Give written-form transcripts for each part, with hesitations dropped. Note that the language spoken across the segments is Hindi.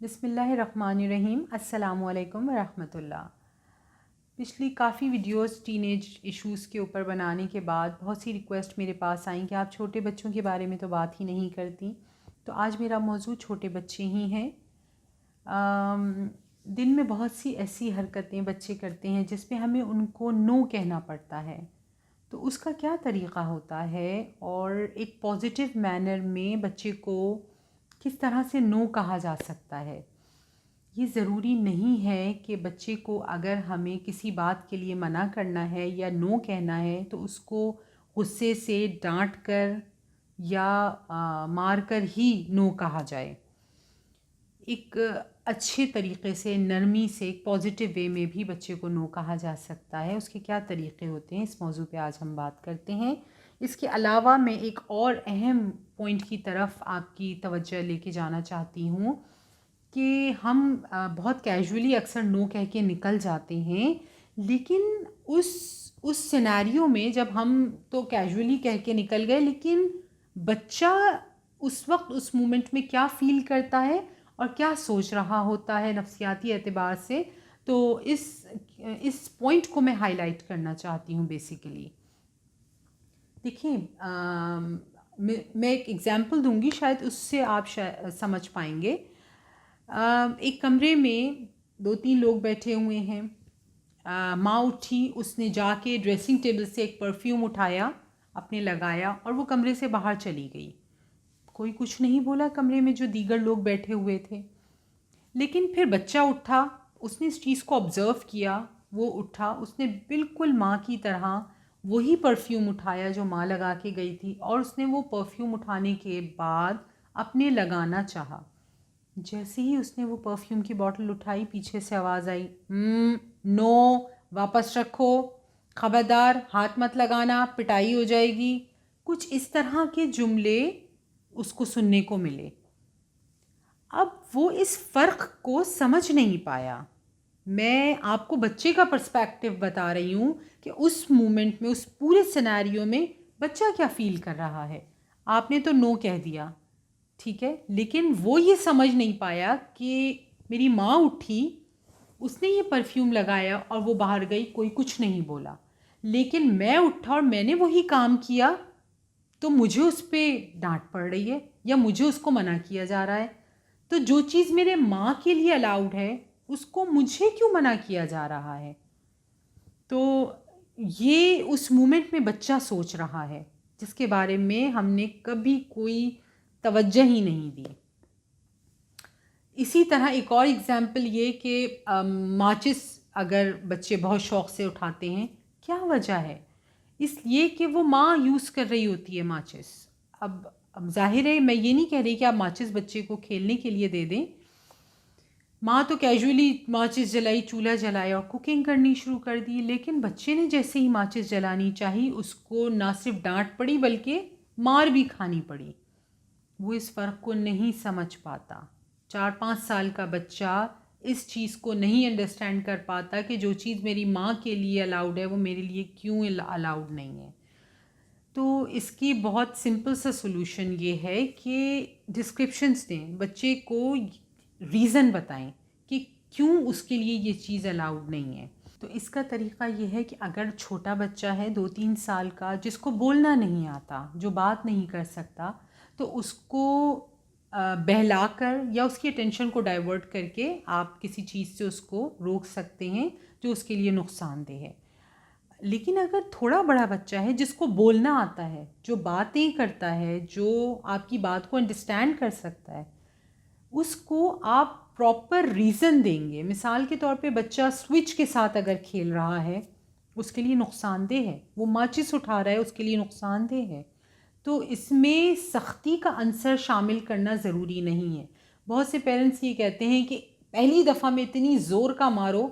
बिस्मिल्लाहिर्रहमानिर्रहीम। अस्सलामुअलैकुम वरहमतुल्लाह। पिछली काफ़ी वीडियोस टीनेज इश्यूज़ के ऊपर बनाने के बाद बहुत सी रिक्वेस्ट मेरे पास आई कि आप छोटे बच्चों के बारे में तो बात ही नहीं करती। तो आज मेरा मौजू छोटे बच्चे ही हैं। दिन में बहुत सी ऐसी हरकतें बच्चे करते हैं जिसमें हमें उनको नो कहना पड़ता है। तो उसका क्या तरीक़ा होता है और एक पॉजिटिव मैनर में बच्चे को किस तरह से नो कहा जा सकता है। ये ज़रूरी नहीं है कि बच्चे को अगर हमें किसी बात के लिए मना करना है या नो कहना है तो उसको गुस्से से डांट कर या मार कर ही नो कहा जाए। एक अच्छे तरीक़े से, नरमी से, एक पॉजिटिव वे में भी बच्चे को नो कहा जा सकता है। उसके क्या तरीक़े होते हैं, इस मौजू पे आज हम बात करते हैं। इसके अलावा मैं एक और अहम पॉइंट की तरफ आपकी तवज्जो लेके जाना चाहती हूँ कि हम बहुत कैजुअली अक्सर नो कह के निकल जाते हैं, लेकिन उस सिनेरियो में जब हम तो कैजुअली कह के निकल गए, लेकिन बच्चा उस वक्त उस मोमेंट में क्या फ़ील करता है और क्या सोच रहा होता है नफ्सियाती एतबार से, तो इस पॉइंट को मैं हाईलाइट करना चाहती हूँ बेसिकली। देखिए, मैं एक एग्ज़ाम्पल दूंगी, शायद उससे आप समझ पाएंगे। एक कमरे में 2-3 लोग बैठे हुए हैं। माँ उठी, उसने जाके ड्रेसिंग टेबल से एक परफ्यूम उठाया, अपने लगाया और वो कमरे से बाहर चली गई। कोई कुछ नहीं बोला कमरे में जो दीगर लोग बैठे हुए थे। लेकिन फिर बच्चा उठा, उसने इस चीज़ को ऑब्ज़र्व किया, वो उठा, उसने बिल्कुल माँ की तरह वही परफ्यूम उठाया जो माँ लगा के गई थी और उसने वो परफ्यूम उठाने के बाद अपने लगाना चाहा। जैसे ही उसने वो परफ्यूम की बॉटल उठाई, पीछे से आवाज़ आई, नो, वापस रखो, खबरदार, हाथ मत लगाना, पिटाई हो जाएगी। कुछ इस तरह के जुमले उसको सुनने को मिले। अब वो इस फ़र्क को समझ नहीं पाया। मैं आपको बच्चे का पर्सपेक्टिव बता रही हूँ कि उस मोमेंट में, उस पूरे सिनेरियो में बच्चा क्या फ़ील कर रहा है। आपने तो नो कह दिया, ठीक है, लेकिन वो ये समझ नहीं पाया कि मेरी माँ उठी, उसने ये परफ्यूम लगाया और वो बाहर गई, कोई कुछ नहीं बोला। लेकिन मैं उठा और मैंने वही काम किया, तो मुझे उस पर डांट पड़ रही है या मुझे उसको मना किया जा रहा है। तो जो चीज़ मेरे माँ के लिए अलाउड है, उसको मुझे क्यों मना किया जा रहा है। तो ये उस मोमेंट में बच्चा सोच रहा है, जिसके बारे में हमने कभी कोई तवज्जो ही नहीं दी। इसी तरह एक और एग्ज़ाम्पल ये कि माचिस अगर बच्चे बहुत शौक़ से उठाते हैं, क्या वजह है? इसलिए कि वो माँ यूज़ कर रही होती है माचिस। अब ज़ाहिर है, मैं ये नहीं कह रही कि आप माचिस बच्चे को खेलने के लिए दे दें। माँ तो कैजुअली माचिस जलाई, चूल्हा जलाया और कुकिंग करनी शुरू कर दी, लेकिन बच्चे ने जैसे ही माचिस जलानी चाहिए, उसको ना सिर्फ डांट पड़ी बल्कि मार भी खानी पड़ी। वो इस फ़र्क को नहीं समझ पाता। 4-5 साल का बच्चा इस चीज़ को नहीं अंडरस्टैंड कर पाता कि जो चीज़ मेरी माँ के लिए अलाउड है वो मेरे लिए क्यों अलाउड नहीं है। तो इसकी बहुत सिंपल सा सॉल्यूशन ये है कि डिस्क्रिप्शंस दें, बच्चे को रीज़न बताएं कि क्यों उसके लिए ये चीज़ अलाउड नहीं है। तो इसका तरीक़ा ये है कि अगर छोटा बच्चा है 2-3 साल का, जिसको बोलना नहीं आता, जो बात नहीं कर सकता, तो उसको बहलाकर या उसकी अटेंशन को डाइवर्ट करके आप किसी चीज़ से उसको रोक सकते हैं जो उसके लिए नुकसानदेह है। लेकिन अगर थोड़ा बड़ा बच्चा है जिसको बोलना आता है, जो बातें करता है, जो आपकी बात को अंडरस्टैंड कर सकता है, उसको आप प्रॉपर रीज़न देंगे। मिसाल के तौर पे बच्चा स्विच के साथ अगर खेल रहा है, उसके लिए नुकसानदेह है। वो माचिस उठा रहा है, उसके लिए नुकसानदेह है। तो इसमें सख्ती का अंसर शामिल करना ज़रूरी नहीं है। बहुत से पेरेंट्स ये कहते हैं कि पहली दफ़ा में इतनी ज़ोर का मारो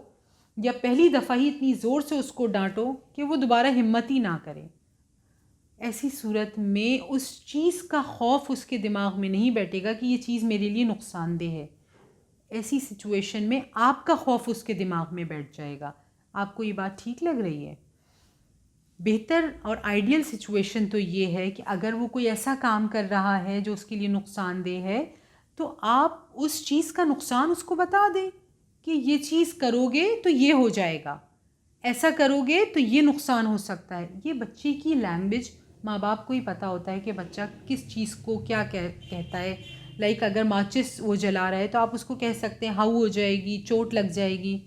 या पहली दफ़ा ही इतनी ज़ोर से उसको डांटो कि वो दोबारा हिम्मत ही ना करे। ऐसी सूरत में उस चीज़ का खौफ उसके दिमाग में नहीं बैठेगा कि ये चीज़ मेरे लिए नुकसानदेह है। ऐसी सिचुएशन में आपका खौफ उसके दिमाग में बैठ जाएगा। आपको ये बात ठीक लग रही है? बेहतर और आइडियल सिचुएशन तो ये है कि अगर वो कोई ऐसा काम कर रहा है जो उसके लिए नुकसानदेह है, तो आप उस चीज़ का नुकसान उसको बता दें कि ये चीज़ करोगे तो ये हो जाएगा, ऐसा करोगे तो ये नुकसान हो सकता है। ये बच्चे की लैंग्वेज माँ बाप को ही पता होता है कि बच्चा किस चीज़ को क्या कहता है। लाइक अगर माचिस वो जला रहा है तो आप उसको कह सकते हैं हाउ हो जाएगी, चोट लग जाएगी।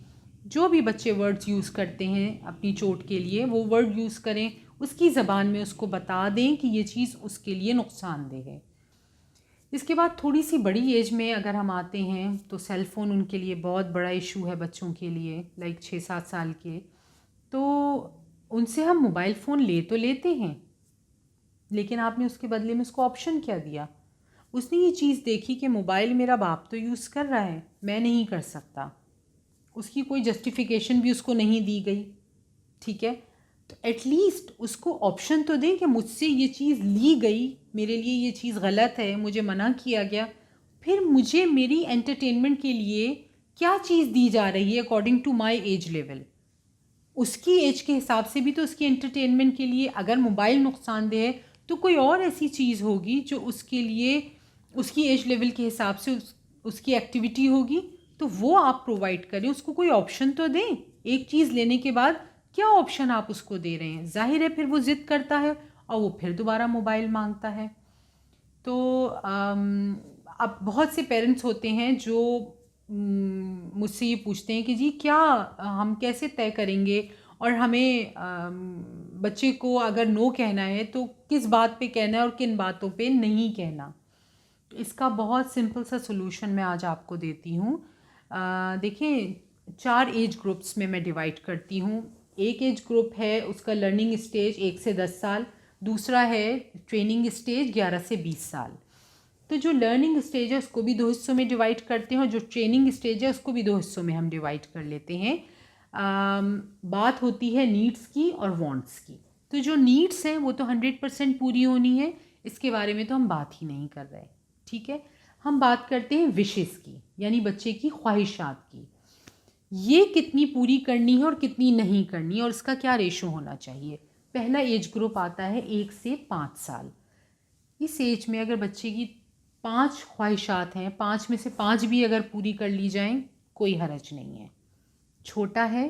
जो भी बच्चे वर्ड्स यूज़ करते हैं अपनी चोट के लिए वो वर्ड यूज़ करें, उसकी ज़बान में उसको बता दें कि ये चीज़ उसके लिए नुकसानदेह है। इसके बाद थोड़ी सी बड़ी एज में अगर हम आते हैं तो सेल फ़ोन उनके लिए बहुत बड़ा इशू है बच्चों के लिए, लाइक 6-7 साल के। तो उनसे हम मोबाइल फ़ोन ले तो लेते हैं, लेकिन आपने उसके बदले में उसको ऑप्शन क्या दिया? उसने ये चीज़ देखी कि मोबाइल मेरा बाप तो यूज़ कर रहा है, मैं नहीं कर सकता। उसकी कोई जस्टिफिकेशन भी उसको नहीं दी गई, ठीक है? तो एटलीस्ट उसको ऑप्शन तो दें कि मुझसे ये चीज़ ली गई, मेरे लिए ये चीज़ गलत है, मुझे मना किया गया, फिर मुझे मेरी एंटरटेनमेंट के लिए क्या चीज़ दी जा रही है according to my age level. उसकी एज के हिसाब से भी तो उसकी एंटरटेनमेंट के लिए अगर मोबाइल नुकसानदेह है तो कोई और ऐसी चीज़ होगी जो उसके लिए उसकी एज लेवल के हिसाब से उसकी एक्टिविटी होगी, तो वो आप प्रोवाइड करें, उसको कोई ऑप्शन तो दें। एक चीज़ लेने के बाद क्या ऑप्शन आप उसको दे रहे हैं? जाहिर है फिर वो ज़िद करता है और वो फिर दोबारा मोबाइल मांगता है। तो अब बहुत से पेरेंट्स होते हैं जो मुझसे ये पूछते हैं कि जी क्या हम कैसे तय करेंगे और हमें बच्चे को अगर नो कहना है तो किस बात पे कहना है और किन बातों पे नहीं कहना। तो इसका बहुत सिंपल सा सॉल्यूशन मैं आज आपको देती हूँ। देखिए 4 एज ग्रुप्स में मैं डिवाइड करती हूँ। एक एज ग्रुप है उसका लर्निंग स्टेज 1 से 10 साल, दूसरा है ट्रेनिंग स्टेज 11 से 20 साल। तो जो लर्निंग स्टेज है उसको भी 2 हिस्सों में डिवाइड करते हैं और जो ट्रेनिंग स्टेज है उसको भी 2 हिस्सों में हम डिवाइड कर लेते हैं। बात होती है नीड्स की और वांट्स की। तो जो नीड्स हैं वो तो 100% पूरी होनी है, इसके बारे में तो हम बात ही नहीं कर रहे, ठीक है। हम बात करते हैं विशेस की, यानी बच्चे की ख्वाहिशात की। ये कितनी पूरी करनी है और कितनी नहीं करनी है और इसका क्या रेशो होना चाहिए। पहला एज ग्रुप आता है 1 से 5 साल। इस एज में अगर बच्चे की 5 ख्वाहिशात हैं, 5 में से 5 भी अगर पूरी कर ली जाएं कोई हर्ज नहीं है। छोटा है,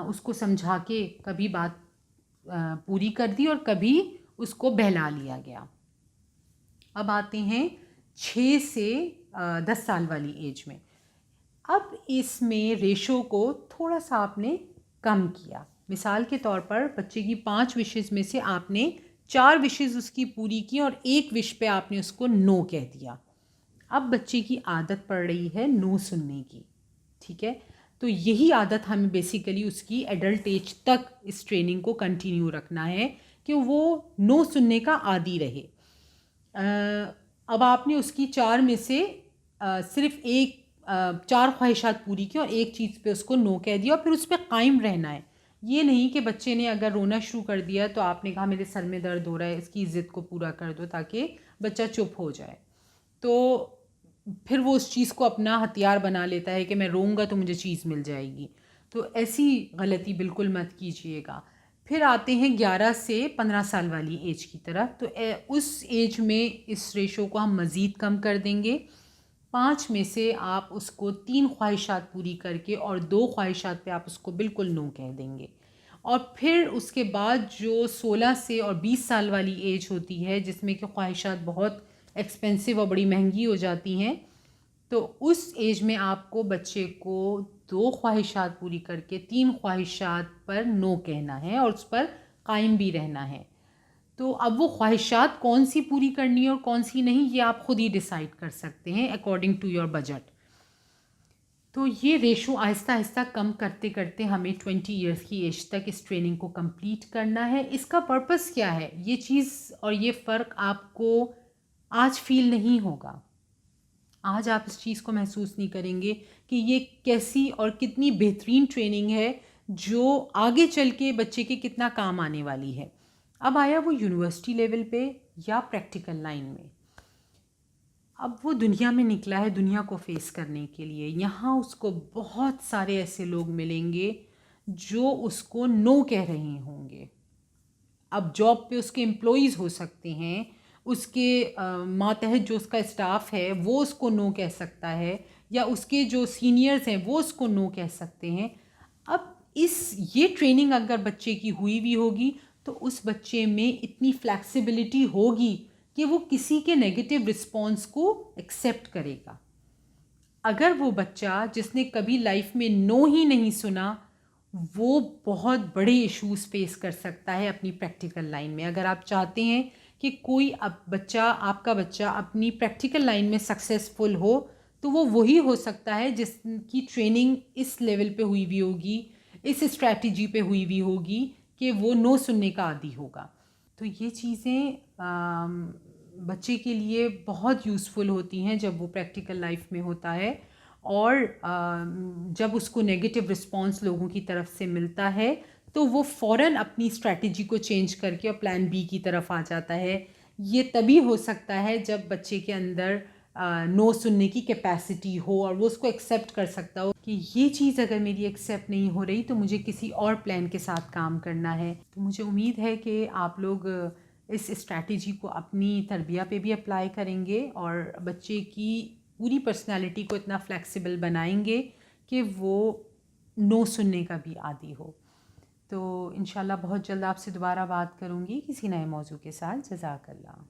उसको समझा के कभी बात पूरी कर दी और कभी उसको बहला लिया गया। अब आते हैं 6 से 10 साल वाली एज में। अब इसमें रेशो को थोड़ा सा आपने कम किया। मिसाल के तौर पर बच्चे की 5 विशेज़ में से आपने 4 विशेज़ उसकी पूरी की और 1 विश पे आपने उसको नो कह दिया। अब बच्चे की आदत पड़ रही है नो सुनने की, ठीक है। तो यही आदत हमें बेसिकली उसकी एडल्ट एज तक इस ट्रेनिंग को कंटिन्यू रखना है कि वो नो सुनने का आदी रहे। अब आपने उसकी 4 में से सिर्फ 4 ख्वाहिशात पूरी की और एक चीज़ पे उसको नो कह दिया और फिर उस पर कायम रहना है। ये नहीं कि बच्चे ने अगर रोना शुरू कर दिया तो आपने कहा मेरे सर में दर्द हो रहा है, इसकी ज़िद को पूरा कर दो ताकि बच्चा चुप हो जाए। तो फिर वो उस चीज़ को अपना हथियार बना लेता है कि मैं रोऊंगा तो मुझे चीज़ मिल जाएगी। तो ऐसी गलती बिल्कुल मत कीजिएगा। फिर आते हैं 11 से 15 साल वाली एज की तरफ। तो उस एज में इस रेशो को हम मज़ीद कम कर देंगे। 5 में से आप उसको 3 ख्वाहिशात पूरी करके और 2 ख्वाहिशात पे आप उसको बिल्कुल नो कह देंगे। और फिर उसके बाद जो 16 से और 20 साल वाली एज होती है जिसमें कि ख्वाहिशात बहुत एक्सपेंसिव और बड़ी महंगी हो जाती हैं, तो उस एज में आपको बच्चे को 2 ख्वाहिशात पूरी करके 3 ख्वाहिशात पर नो कहना है और उस पर कायम भी रहना है। तो अब वो ख्वाहिशात कौन सी पूरी करनी है और कौन सी नहीं, ये आप खुद ही डिसाइड कर सकते हैं अकॉर्डिंग टू योर बजट। तो ये रेशो आहिस्ता आहिस्ता कम करते करते हमें 20 इयर्स की एज तक इस ट्रेनिंग को कंप्लीट करना है। इसका पर्पस क्या है, ये चीज़ और ये फ़र्क आपको आज फील नहीं होगा। आज आप इस चीज़ को महसूस नहीं करेंगे कि ये कैसी और कितनी बेहतरीन ट्रेनिंग है जो आगे चल के बच्चे के कितना काम आने वाली है। अब आया वो यूनिवर्सिटी लेवल पे या प्रैक्टिकल लाइन में। अब वो दुनिया में निकला है दुनिया को फेस करने के लिए। यहाँ उसको बहुत सारे ऐसे लोग मिलेंगे जो उसको नो कह रहे होंगे। अब जॉब पे उसके एम्प्लॉइज़ हो सकते हैं, उसके मातहत जो उसका स्टाफ है वो उसको नो कह सकता है, या उसके जो सीनियर्स हैं वो उसको नो कह सकते हैं। अब ये ट्रेनिंग अगर बच्चे की हुई भी होगी तो उस बच्चे में इतनी फ्लैक्सिबिलिटी होगी कि वो किसी के नेगेटिव रिस्पॉन्स को एक्सेप्ट करेगा। अगर वो बच्चा जिसने कभी लाइफ में नो ही नहीं सुना, वो बहुत बड़े इश्यूज फेस कर सकता है अपनी प्रैक्टिकल लाइन में। अगर आप चाहते हैं कि कोई आपका बच्चा अपनी प्रैक्टिकल लाइन में सक्सेसफुल हो, तो वो वही हो सकता है जिसकी ट्रेनिंग इस लेवल पे हुई हुई होगी, इस स्ट्रैटेजी पे हुई हुई होगी कि वो नो सुनने का आदी होगा। तो ये चीज़ें बच्चे के लिए बहुत यूज़फुल होती हैं जब वो प्रैक्टिकल लाइफ में होता है, और जब उसको नेगेटिव रिस्पॉन्स लोगों की तरफ से मिलता है तो वो फ़ौरन अपनी स्ट्रैटेजी को चेंज करके और प्लान बी की तरफ आ जाता है। ये तभी हो सकता है जब बच्चे के अंदर नो सुनने की कैपेसिटी हो और वो उसको एक्सेप्ट कर सकता हो कि ये चीज़ अगर मेरी एक्सेप्ट नहीं हो रही तो मुझे किसी और प्लान के साथ काम करना है। तो मुझे उम्मीद है कि आप लोग इस स्ट्रैटेजी को अपनी तरबिया पे भी अप्लाई करेंगे और बच्चे की पूरी पर्सनालिटी को इतना फ्लेक्सिबल बनाएंगे कि वो नो सुनने का भी आदी हो। तो इंशाल्लाह बहुत जल्द आपसे दोबारा बात करूँगी किसी नए मौजू के साथ। जज़ाकल्लाह।